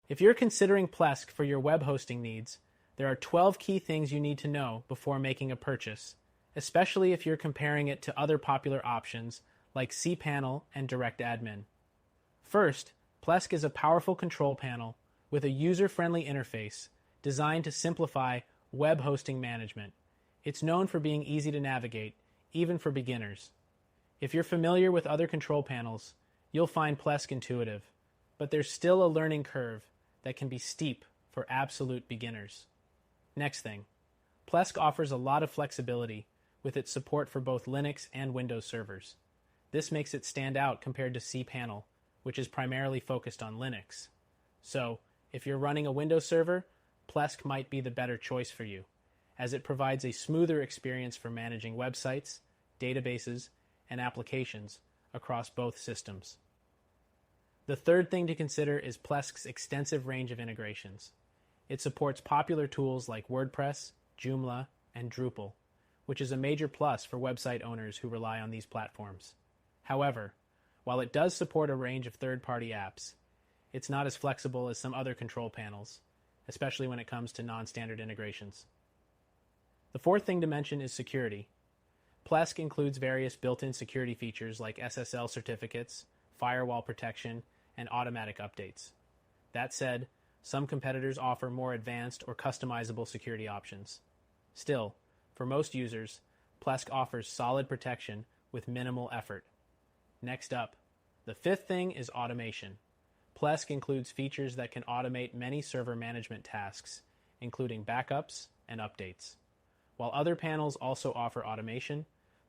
If you're considering Plesk for your web hosting needs, there are 12 key things you need to know before making a purchase, especially if you're comparing it to other popular options like cPanel and Direct Admin. First, Plesk is a powerful control panel with a user-friendly interface designed to simplify web hosting management. It's known for being easy to navigate, even for beginners. If you're familiar with other control panels, you'll find Plesk intuitive, but there's still a learning curve that can be steep for absolute beginners. Next thing, Plesk offers a lot of flexibility with its support for both Linux and Windows servers. This makes it stand out compared to cPanel, which is primarily focused on Linux. So, if you're running a Windows server, Plesk might be the better choice for you, as it provides a smoother experience for managing websites, databases, and applications across both systems. The third thing to consider is Plesk's extensive range of integrations. It supports popular tools like WordPress, Joomla, and Drupal, which is a major plus for website owners who rely on these platforms. However, while it does support a range of third-party apps, it's not as flexible as some other control panels, especially when it comes to non-standard integrations. The fourth thing to mention is security. Plesk includes various built-in security features like SSL certificates, firewall protection, and automatic updates. That said, some competitors offer more advanced or customizable security options. Still, for most users, Plesk offers solid protection with minimal effort. Next up, the fifth thing is automation. Plesk includes features that can automate many server management tasks, including backups and updates. While other panels also offer automation,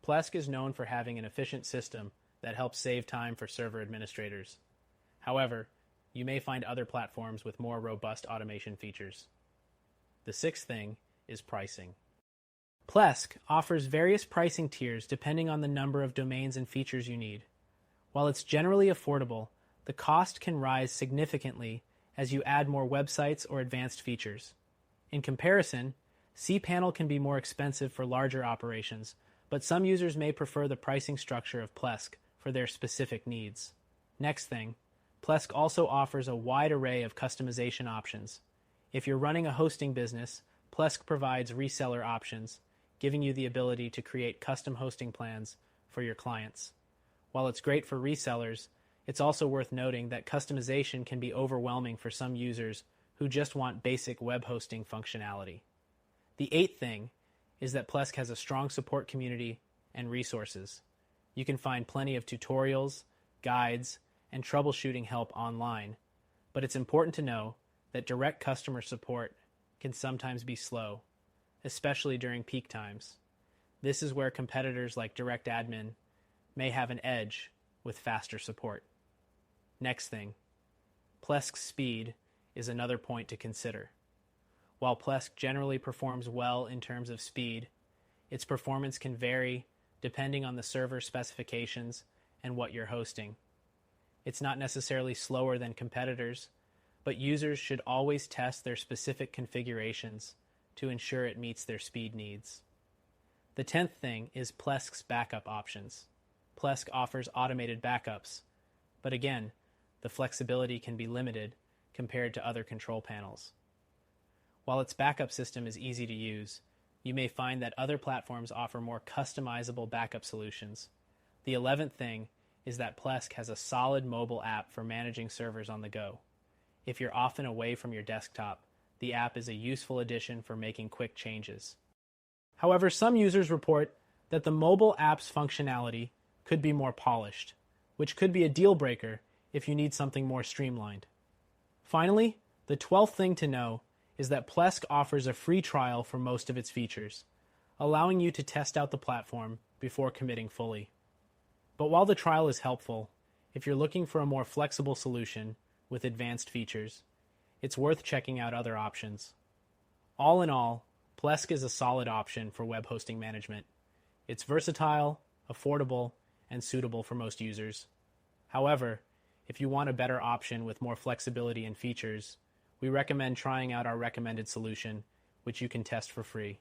Plesk is known for having an efficient system that helps save time for server administrators. However, you may find other platforms with more robust automation features. The sixth thing is pricing. Plesk offers various pricing tiers depending on the number of domains and features you need. While it's generally affordable, the cost can rise significantly as you add more websites or advanced features. In comparison, cPanel can be more expensive for larger operations, but some users may prefer the pricing structure of Plesk for their specific needs. Next thing, Plesk also offers a wide array of customization options. If you're running a hosting business, Plesk provides reseller options, giving you the ability to create custom hosting plans for your clients. While it's great for resellers, it's also worth noting that customization can be overwhelming for some users who just want basic web hosting functionality. The eighth thing is that Plesk has a strong support community and resources. You can find plenty of tutorials, guides, and troubleshooting help online, but it's important to know that direct customer support can sometimes be slow, especially during peak times. This is where competitors like Direct Admin may have an edge with faster support. Next thing, Plesk's speed is another point to consider. While Plesk generally performs well in terms of speed, its performance can vary depending on the server specifications and what you're hosting. It's not necessarily slower than competitors, but users should always test their specific configurations to ensure it meets their speed needs. The 10th thing is Plesk's backup options. Plesk offers automated backups, but again, the flexibility can be limited compared to other control panels. While its backup system is easy to use, you may find that other platforms offer more customizable backup solutions. The 11th thing is that Plesk has a solid mobile app for managing servers on the go. If you're often away from your desktop, the app is a useful addition for making quick changes. However, some users report that the mobile app's functionality could be more polished, which could be a deal breaker if you need something more streamlined. Finally, the 12th thing to know is that Plesk offers a free trial for most of its features, allowing you to test out the platform before committing fully. But while the trial is helpful, if you're looking for a more flexible solution with advanced features, it's worth checking out other options. All in all, Plesk is a solid option for web hosting management. It's versatile, affordable, and suitable for most users. However, if you want a better option with more flexibility and features, we recommend trying out our recommended solution, which you can test for free.